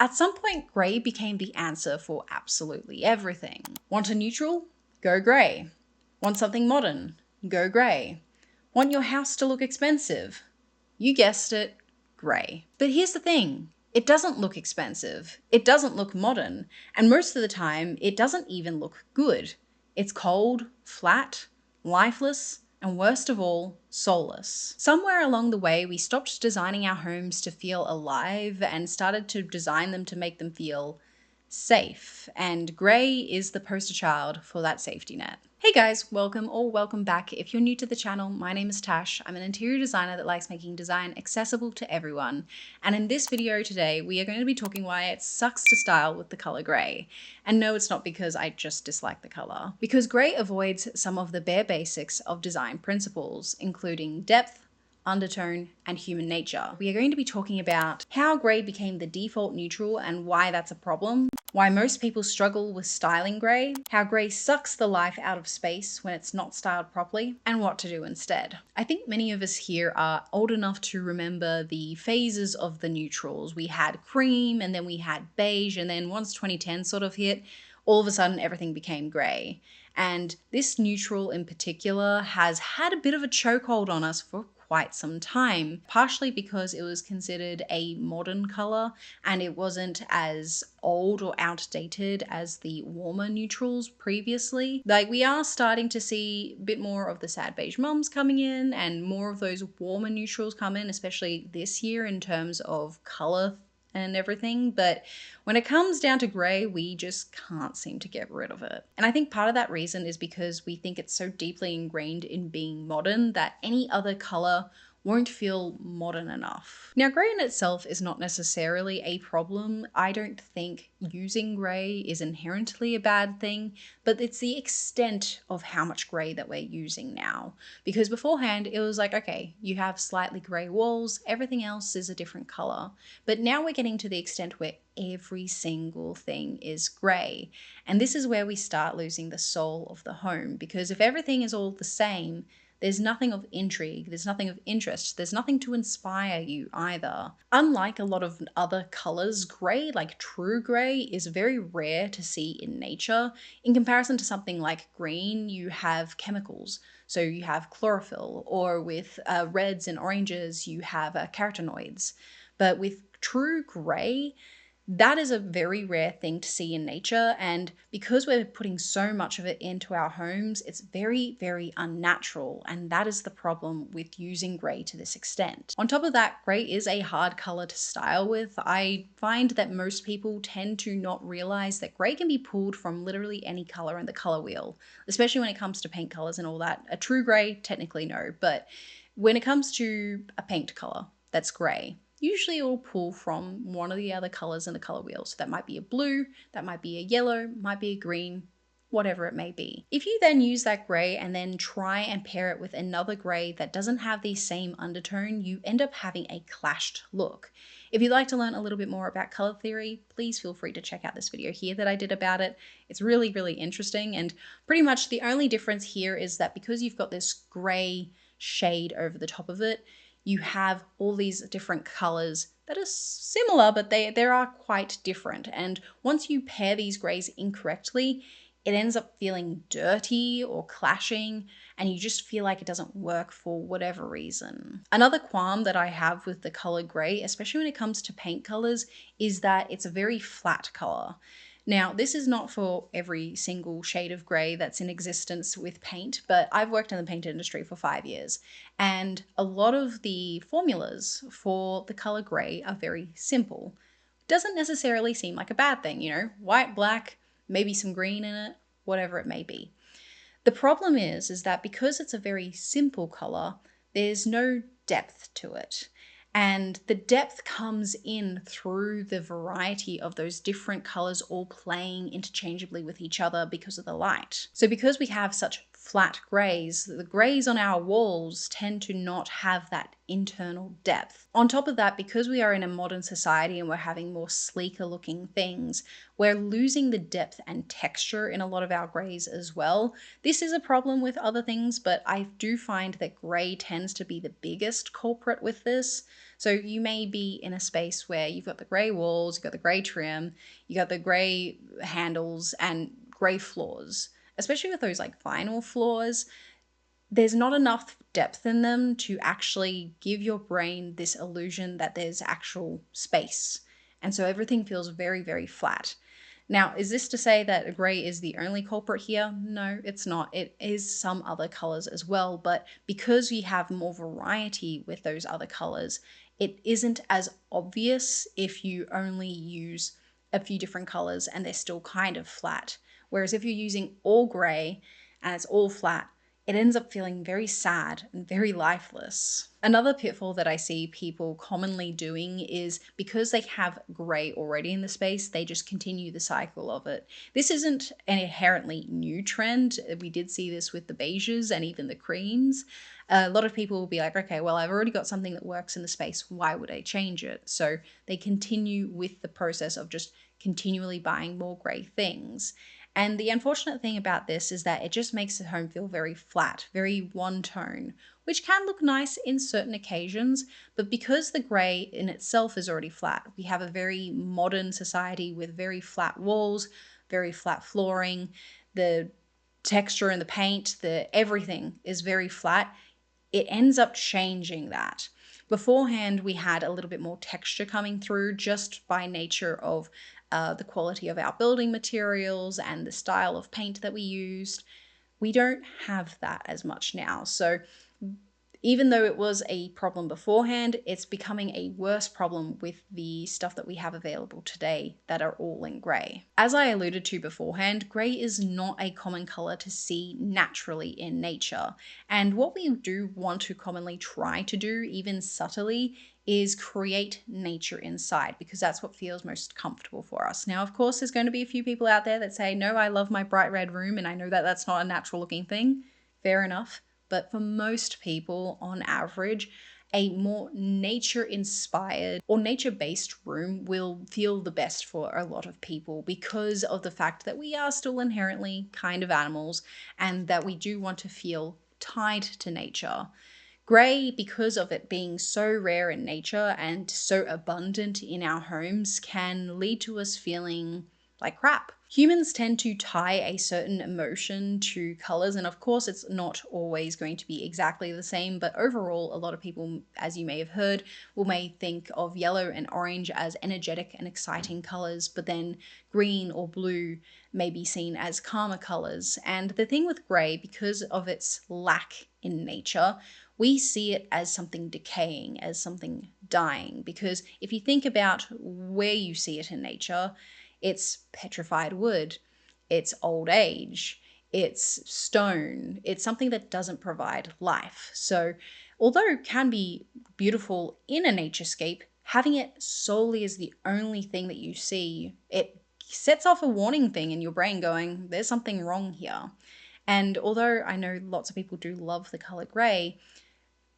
At some point, grey became the answer for absolutely everything. Want a neutral? Go grey. Want something modern? Go grey. Want your house to look expensive? You guessed it, grey. But here's the thing. It doesn't look expensive. It doesn't look modern. And most of the time, it doesn't even look good. It's cold, flat, lifeless, and worst of all, soulless. Somewhere along the way, we stopped designing our homes to feel alive and started to design them to make them feel safe. And grey is the poster child for that safety net. Hey guys, welcome or welcome back. If you're new to the channel, my name is Tash. I'm an interior designer that likes making design accessible to everyone. And in this video today, we are going to be talking why it sucks to style with the color grey. And no, it's not because I just dislike the color. Because grey avoids some of the bare basics of design principles, including depth, undertone, and human nature. We are going to be talking about how grey became the default neutral and why that's a problem, why most people struggle with styling grey, how grey sucks the life out of space when it's not styled properly, and what to do instead. I think many of us here are old enough to remember the phases of the neutrals. We had cream, and then we had beige, and then once 2010 sort of hit, all of a sudden everything became grey. And this neutral in particular has had a bit of a chokehold on us for quite some time, partially because it was considered a modern color and it wasn't as old or outdated as the warmer neutrals previously. Like, we are starting to see a bit more of the sad beige mums coming in and more of those warmer neutrals come in, especially this year in terms of color and everything, but when it comes down to grey, we just can't seem to get rid of it. And I think part of that reason is because we think it's so deeply ingrained in being modern that any other colour won't feel modern enough. Now, grey in itself is not necessarily a problem. I don't think using grey is inherently a bad thing, but it's the extent of how much grey that we're using now. Because beforehand, it was like, okay, you have slightly grey walls, everything else is a different colour. But now we're getting to the extent where every single thing is grey. And this is where we start losing the soul of the home, because if everything is all the same, there's nothing of intrigue, there's nothing of interest, there's nothing to inspire you either. Unlike a lot of other colours, grey, like true grey, is very rare to see in nature. In comparison to something like green, you have chemicals. So you have chlorophyll, or with reds and oranges, you have carotenoids. But with true grey, that is a very rare thing to see in nature, and because we're putting so much of it into our homes, it's very, very unnatural, and that is the problem with using grey to this extent. On top of that, grey is a hard colour to style with. I find that most people tend to not realise that grey can be pulled from literally any colour in the colour wheel, especially when it comes to paint colours and all that. A true grey, technically no, but when it comes to a paint colour that's grey, usually it will pull from one of the other colors in the color wheel. So that might be a blue, that might be a yellow, might be a green, whatever it may be. If you then use that gray and then try and pair it with another gray that doesn't have the same undertone, you end up having a clashed look. If you'd like to learn a little bit more about color theory, please feel free to check out this video here that I did about it. It's really, really interesting. And pretty much the only difference here is that because you've got this gray shade over the top of it, you have all these different colors that are similar, but they are quite different. And once you pair these grays incorrectly, it ends up feeling dirty or clashing, and you just feel like it doesn't work for whatever reason. Another qualm that I have with the color gray, especially when it comes to paint colors, is that it's a very flat color. Now, this is not for every single shade of grey that's in existence with paint, but I've worked in the paint industry for 5 years, and a lot of the formulas for the colour grey are very simple. Doesn't necessarily seem like a bad thing, you know, white, black, maybe some green in it, whatever it may be. The problem is that because it's a very simple colour, there's no depth to it. And the depth comes in through the variety of those different colors all playing interchangeably with each other because of the light. So because we have such flat grays, the grays on our walls tend to not have that internal depth. On top of that, because we are in a modern society and we're having more sleeker looking things, we're losing the depth and texture in a lot of our grays as well. This is a problem with other things, but I do find that gray tends to be the biggest culprit with this. So you may be in a space where you've got the gray walls, you've got the gray trim, you got the gray handles and gray floors, especially with those like vinyl floors. There's not enough depth in them to actually give your brain this illusion that there's actual space. And so everything feels very, very flat. Now, is this to say that gray is the only culprit here? No, it's not. It is some other colors as well, but because we have more variety with those other colors, it isn't as obvious if you only use a few different colors and they're still kind of flat. Whereas if you're using all gray and it's all flat, it ends up feeling very sad and very lifeless. Another pitfall that I see people commonly doing is because they have gray already in the space, they just continue the cycle of it. This isn't an inherently new trend. We did see this with the beiges and even the creams. A lot of people will be like, okay, well, I've already got something that works in the space. Why would I change it? So they continue with the process of just continually buying more gray things. And the unfortunate thing about this is that it just makes the home feel very flat, very one tone, which can look nice in certain occasions, but because the grey in itself is already flat, we have a very modern society with very flat walls, very flat flooring, the texture in the paint, the everything is very flat. It ends up changing that. Beforehand, we had a little bit more texture coming through just by nature of the quality of our building materials and the style of paint that we used. We don't have that as much now. So even though it was a problem beforehand, it's becoming a worse problem with the stuff that we have available today that are all in grey. As I alluded to beforehand, grey is not a common colour to see naturally in nature. And what we do want to commonly try to do, even subtly, is create nature inside, because that's what feels most comfortable for us. Now, of course, there's going to be a few people out there that say, no, I love my bright red room, and I know that that's not a natural looking thing. Fair enough. But for most people, on average, a more nature-inspired or nature-based room will feel the best for a lot of people because of the fact that we are still inherently kind of animals and that we do want to feel tied to nature. Grey, because of it being so rare in nature and so abundant in our homes, can lead to us feeling like crap. Humans tend to tie a certain emotion to colors, and of course it's not always going to be exactly the same, but overall a lot of people, as you may have heard, may think of yellow and orange as energetic and exciting colors, but then green or blue may be seen as calmer colors. And the thing with gray, because of its lack in nature, we see it as something decaying, as something dying, because if you think about where you see it in nature, it's petrified wood, it's old age, it's stone, it's something that doesn't provide life. So although it can be beautiful in a naturescape, having it solely as the only thing that you see, it sets off a warning thing in your brain going, there's something wrong here. And although I know lots of people do love the color gray,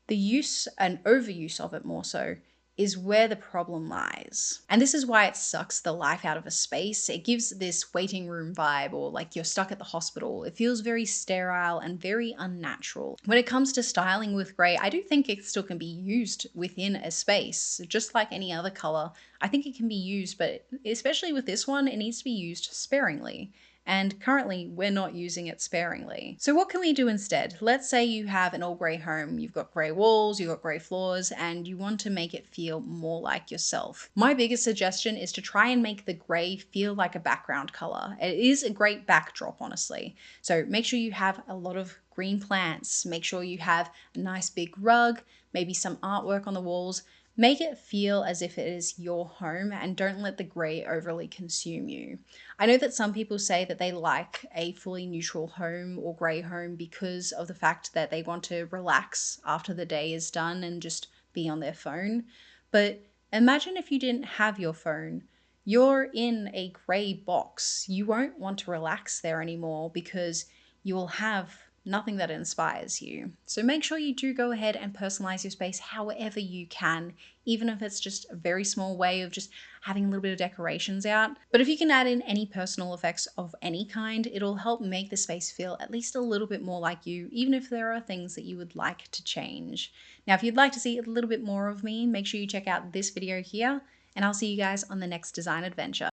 the use and overuse of it more so is where the problem lies. And this is why it sucks the life out of a space. It gives this waiting room vibe, or like you're stuck at the hospital. It feels very sterile and very unnatural. When it comes to styling with grey, I do think it still can be used within a space, just like any other color. I think it can be used, but especially with this one, it needs to be used sparingly. And currently we're not using it sparingly. So what can we do instead? Let's say you have an all grey home, you've got grey walls, you've got grey floors, and you want to make it feel more like yourself. My biggest suggestion is to try and make the grey feel like a background color. It is a great backdrop, honestly. So make sure you have a lot of green plants, make sure you have a nice big rug, maybe some artwork on the walls. Make it feel as if it is your home and don't let the grey overly consume you. I know that some people say that they like a fully neutral home or grey home because of the fact that they want to relax after the day is done and just be on their phone. But imagine if you didn't have your phone. You're in a grey box. You won't want to relax there anymore because you will have nothing that inspires you. So make sure you do go ahead and personalize your space however you can, even if it's just a very small way of just having a little bit of decorations out. But if you can add in any personal effects of any kind, it'll help make the space feel at least a little bit more like you, even if there are things that you would like to change. Now, if you'd like to see a little bit more of me, make sure you check out this video here, and I'll see you guys on the next design adventure.